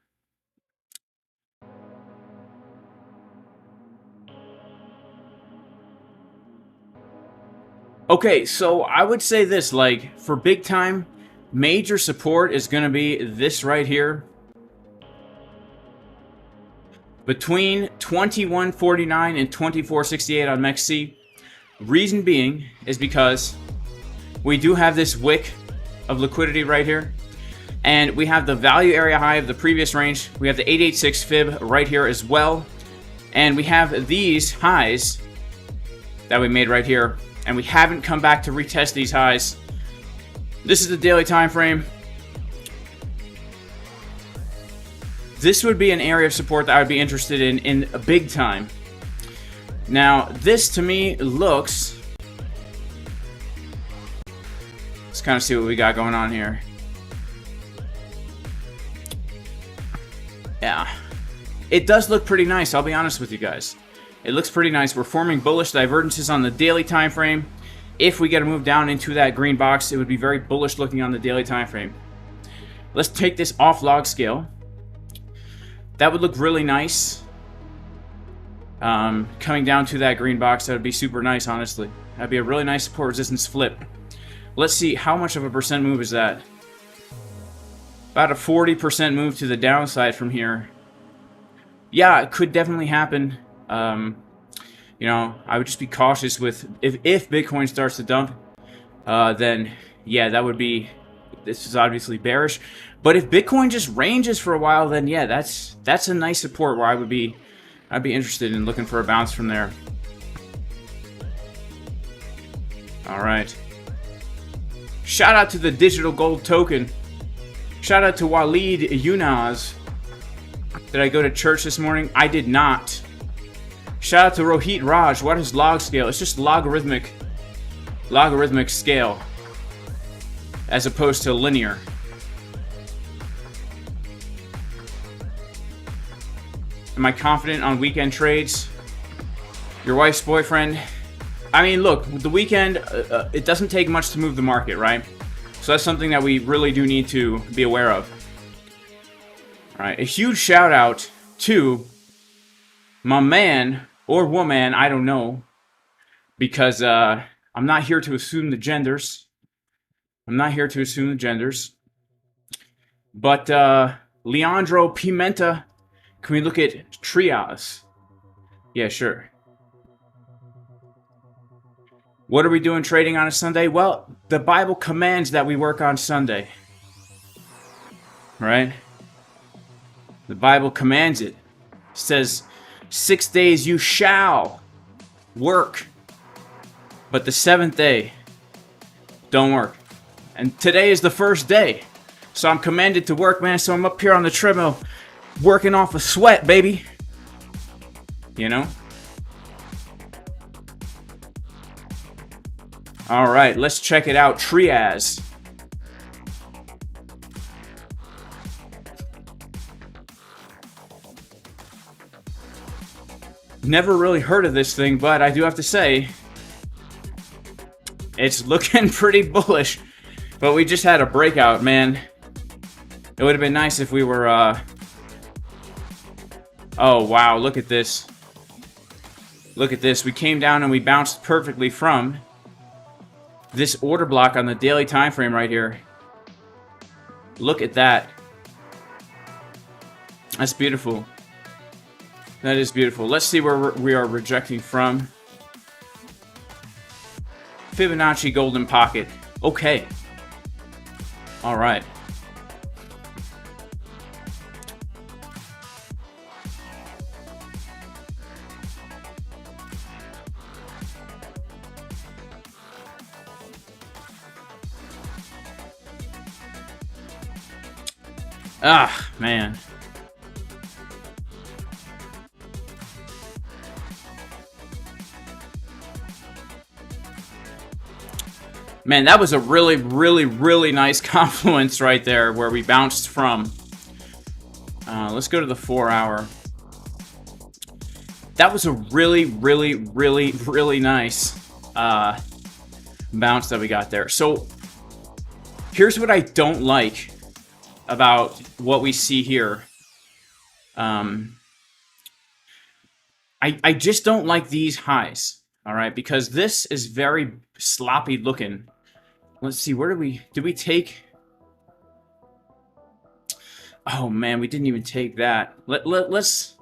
Okay, so I would say this, like, for big time, major support is going to be this right here. Between 21.49 and 24.68 on MEXC. Reason being is because we do have this wick of liquidity right here. And we have the value area high of the previous range. We have the 886 fib right here as well. And we have these highs that we made right here. And we haven't come back to retest these highs. This is the daily time frame. This would be an area of support that I would be interested in a big time. Now, this to me looks... Let's kind of see what we got going on here. Yeah. It does look pretty nice, I'll be honest with you guys. It looks pretty nice. We're forming bullish divergences on the daily time frame. If we get a move down into that green box, it would be very bullish looking on the daily time frame. Let's take this off log scale. That would look really nice. Coming down to that green box, that would be super nice, honestly. That'd be a really nice support resistance flip. Let's see, how much of a percent move is that? About a 40% move to the downside from here. Yeah, it could definitely happen. You know, I would just be cautious with if Bitcoin starts to dump, then yeah, that would be, this is obviously bearish. But if Bitcoin just ranges for a while, then yeah, that's a nice support where I'd be interested in looking for a bounce from there. All right. Shout out to the digital gold token. Shout out to Walid Yunaz. Did I go to church this morning? I did not. Shout out to Rohit Raj. What is log scale? It's just logarithmic scale as opposed to linear. Am I confident on weekend trades? Your wife's boyfriend? I mean, look, the weekend, it doesn't take much to move the market, right? So that's something that we really do need to be aware of. All right, a huge shout out to my man or woman, I don't know, because I'm not here to assume the genders. I'm not here to assume the genders. But Leandro Pimenta, can we look at Trias? Yeah, sure. What are we doing trading on a Sunday? Well, the Bible commands that we work on Sunday. Right? The Bible commands it. It says, 6 days you shall work, but the seventh day, don't work. And today is the first day. So I'm commanded to work, man. So I'm up here on the treadmill, working off a sweat, baby. You know? All right, let's check it out. Trias. Never really heard of this thing, but I do have to say, it's looking pretty bullish. But we just had a breakout, man. It would have been nice if we were, Oh, wow, look at this. Look at this. We came down and we bounced perfectly from this order block on the daily time frame right here. Look at that. That's beautiful. That is beautiful. Let's see where we are rejecting from. Fibonacci golden pocket. Okay. All right. Ah, man. Man, that was a really, really, really nice confluence right there where we bounced from. Let's go to the 4 hour. That was a really, really, really, really nice bounce that we got there. So, here's what I don't like about what we see here. I just don't like these highs, all right, because this is very sloppy looking. Let's see, where did we take? Oh man, we didn't even take that. Let's.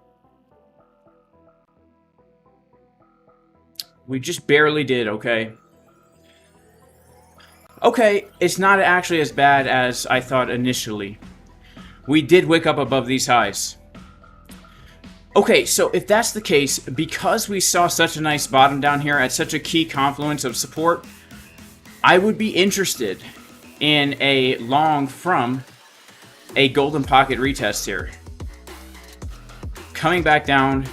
We just barely did, okay. Okay, it's not actually as bad as I thought initially. We did wake up above these highs. Okay, so if that's the case, because we saw such a nice bottom down here at such a key confluence of support, I would be interested in a long from a golden pocket retest here. Coming back down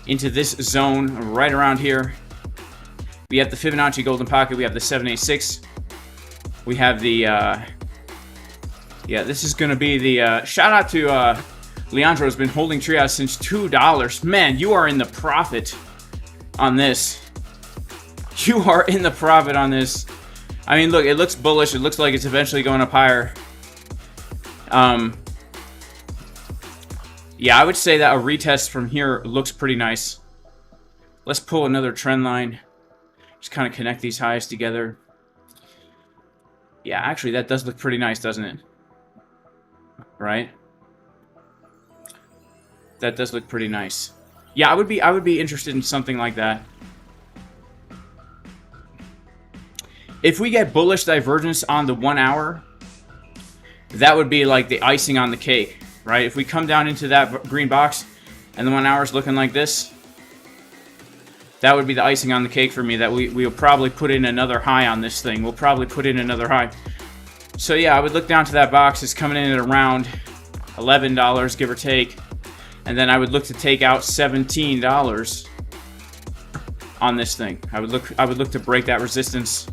into this zone right around here. We have the Fibonacci golden pocket, we have the 786. We have the yeah, this is going to be the... shout out to Leandro, has been holding Triage since $2. Man, you are in the profit on this. You are in the profit on this. I mean, look, it looks bullish. It looks like it's eventually going up higher. Yeah, I would say that a retest from here looks pretty nice. Let's pull another trend line. Just kind of connect these highs together. Yeah, actually, that does look pretty nice, doesn't it? Right? That does look pretty nice. Yeah, I would be interested in something like that. If we get bullish divergence on the 1 hour, that would be like the icing on the cake, right? If we come down into that green box and the 1 hour is looking like this, that would be the icing on the cake for me, that we'll probably put in another high on this thing. We'll probably put in another high. So yeah, I would look down to that box. It's coming in at around $11, give or take. And then I would look to take out $17 on this thing. I would look to break that resistance.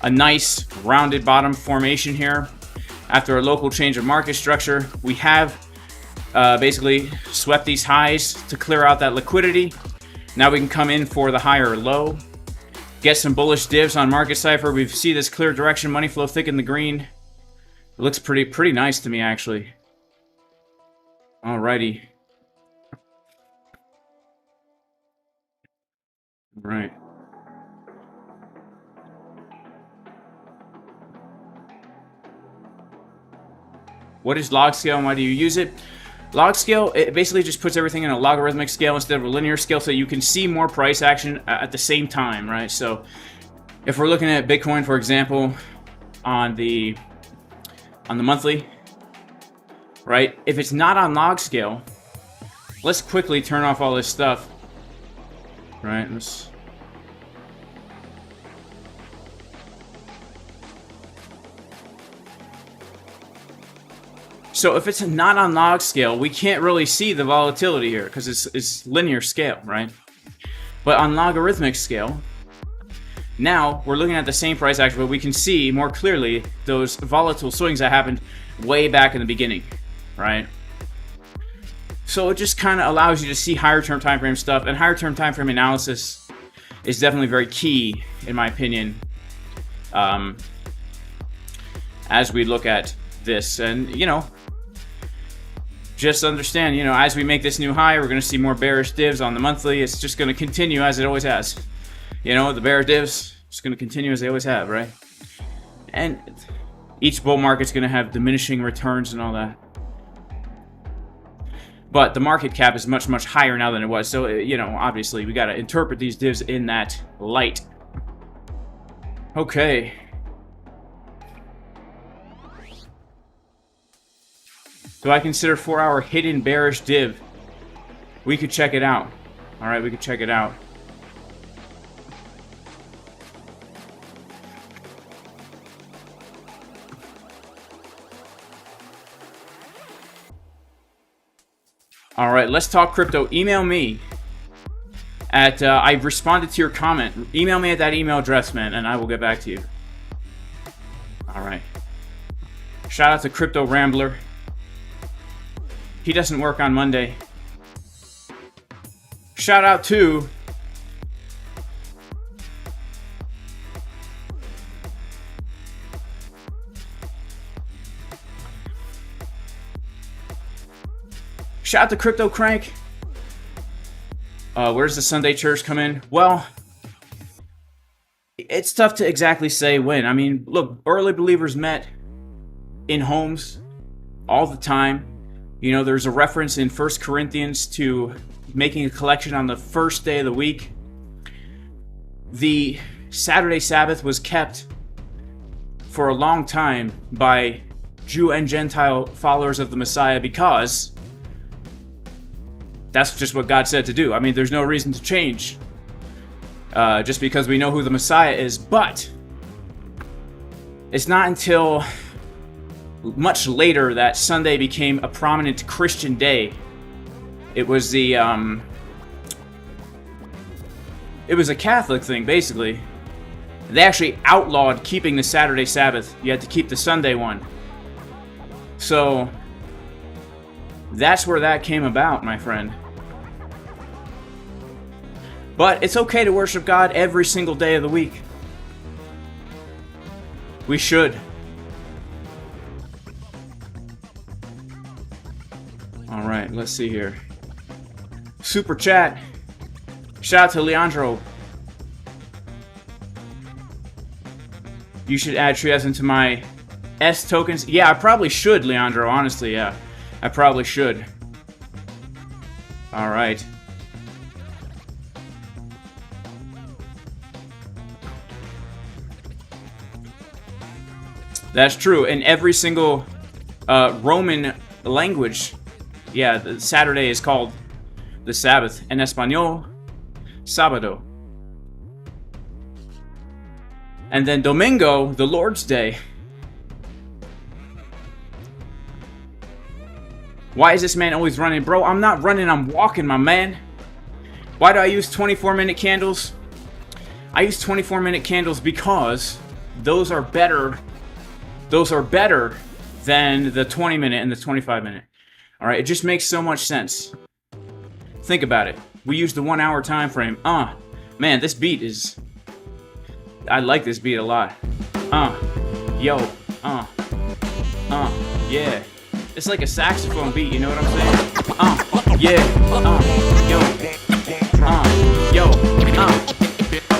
A nice rounded bottom formation here. After a local change of market structure, we have basically swept these highs to clear out that liquidity. Now we can come in for the higher low. Get some bullish divs on market cipher. We see this clear direction, money flow thick in the green. It looks pretty nice to me, actually. Alrighty. Right. What is log scale and why do you use it? Log scale, it basically just puts everything in a logarithmic scale instead of a linear scale, so you can see more price action at the same time, right? So if we're looking at Bitcoin, for example, on the monthly, right? If it's not on log scale, let's quickly turn off all this stuff, right? So if it's not on log scale, we can't really see the volatility here because it's linear scale, right? But on logarithmic scale, now we're looking at the same price action, but we can see more clearly those volatile swings that happened way back in the beginning, right? So it just kind of allows you to see higher term time frame stuff, and higher term time frame analysis is definitely very key, in my opinion, as we look at this. And, you know, just understand, you know, as we make this new high, we're going to see more bearish divs on the monthly. It's just going to continue as it always has. You know, the bear divs, it's going to continue as they always have, right? And each bull market's going to have diminishing returns and all that. But the market cap is much, much higher now than it was. So, you know, obviously, we got to interpret these divs in that light. Okay. Do I consider 4-hour hidden bearish div? We could check it out. All right, we could check it out. All right, let's talk crypto. Email me at, I responded to your comment. Email me at that email address, man, and I will get back to you. All right. Shout out to Crypto Rambler. He doesn't work on Monday. Shout out to Shout out to Crypto Crank. Where's the Sunday church come in? Well, it's tough to exactly say when. I mean, look, early believers met in homes all the time. You know, there's a reference in 1 Corinthians to making a collection on the first day of the week. The Saturday Sabbath was kept for a long time by Jew and Gentile followers of the Messiah because that's just what God said to do. I mean, there's no reason to change just because we know who the Messiah is. But it's not until much later that Sunday became a prominent Christian day. It was the it was a Catholic thing, basically. They actually outlawed keeping the Saturday Sabbath. You had to keep the Sunday one. So that's where that came about, my friend. But it's okay to worship God every single day of the week. We should. All right, let's see here. Super chat. Shout out to Leandro. You should add Trias into my S tokens. Yeah, I probably should, Leandro. Honestly, yeah. I probably should. All right. That's true. In every single Roman language, yeah, the Saturday is called the Sabbath. En español, sábado. And then Domingo, the Lord's Day. Why is this man always running? Bro, I'm not running, I'm walking, my man. Why do I use 24-minute candles? I use 24-minute candles because those are better. Those are better than the 20-minute and the 25-minute. All right, it just makes so much sense. Think about it. We use the 1 hour time frame. Man, this beat is... I like this beat a lot. Yeah. It's like a saxophone beat, you know what I'm saying?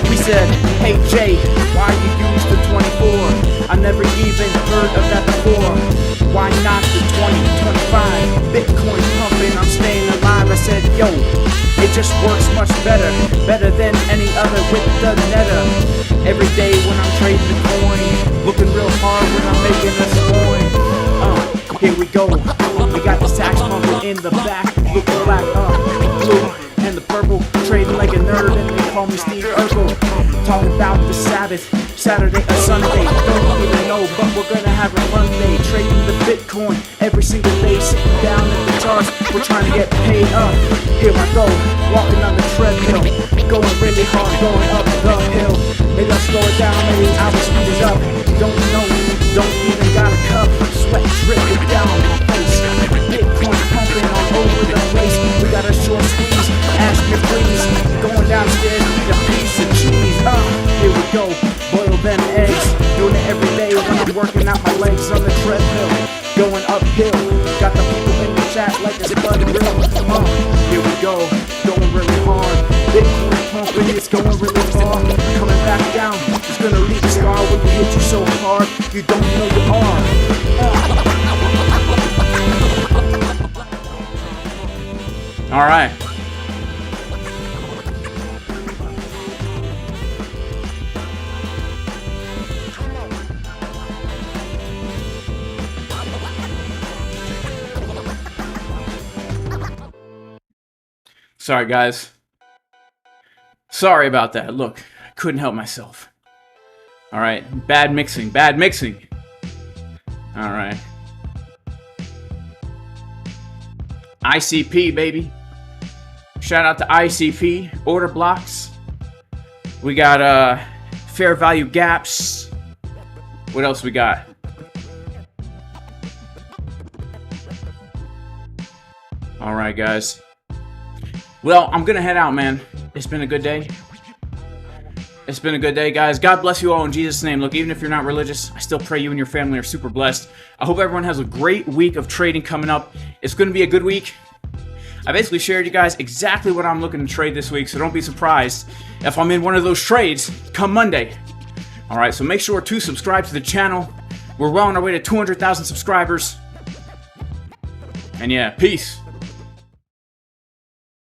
We said, hey Jay, why you use the 24? I never even heard of that before. Why not the 20, 25? Bitcoin pumping, I'm staying alive. I said, yo, it just works much better. Better than any other with the netter. Every day when I'm trading the coin, looking real hard when I'm making a coin. Here we go. We got the sax pumping in the back, looking black, blue, and the purple. Trading like a nerd, and they call me Steve Urkel. Talking about the Sabbath, Saturday or Sunday, don't even know, but we're gonna have a fun day. Trading the Bitcoin every single day, sitting down at the charts. We're trying to get paid up. Here I go, walking on the treadmill, going really hard, going up the hill. Maybe I'll slow it down, maybe I will speed it up. Don't know, don't even got a cup. Sweat dripping down my face. Bitcoin pumping all over the place. We got a short squeeze, ask me please. Going downstairs, eat a piece of cheese. Here we go, boil them eggs. Doing it every day when I'm working out my legs on the treadmill. Going uphill, got the people in the chat like it's blood real. Here we go, going really hard. Bitcoin pumping, it's going really far. Coming back down, it's gonna leave a scar when we hit you so hard. You don't know you are. All right. Sorry, guys. Sorry about that. Look, I couldn't help myself. All right, bad mixing, bad mixing. All right. ICP, baby. Shout out to ICP, order blocks. We got fair value gaps. What else we got? All right, guys. Well, I'm gonna head out, man. It's been a good day. It's been a good day, guys. God bless you all in Jesus' name. Look, even if you're not religious, I still pray you and your family are super blessed. I hope everyone has a great week of trading coming up. It's gonna be a good week. I basically shared you guys exactly what I'm looking to trade this week, so don't be surprised if I'm in one of those trades come Monday. Alright, so make sure to subscribe to the channel. We're well on our way to 200,000 subscribers. And yeah, peace.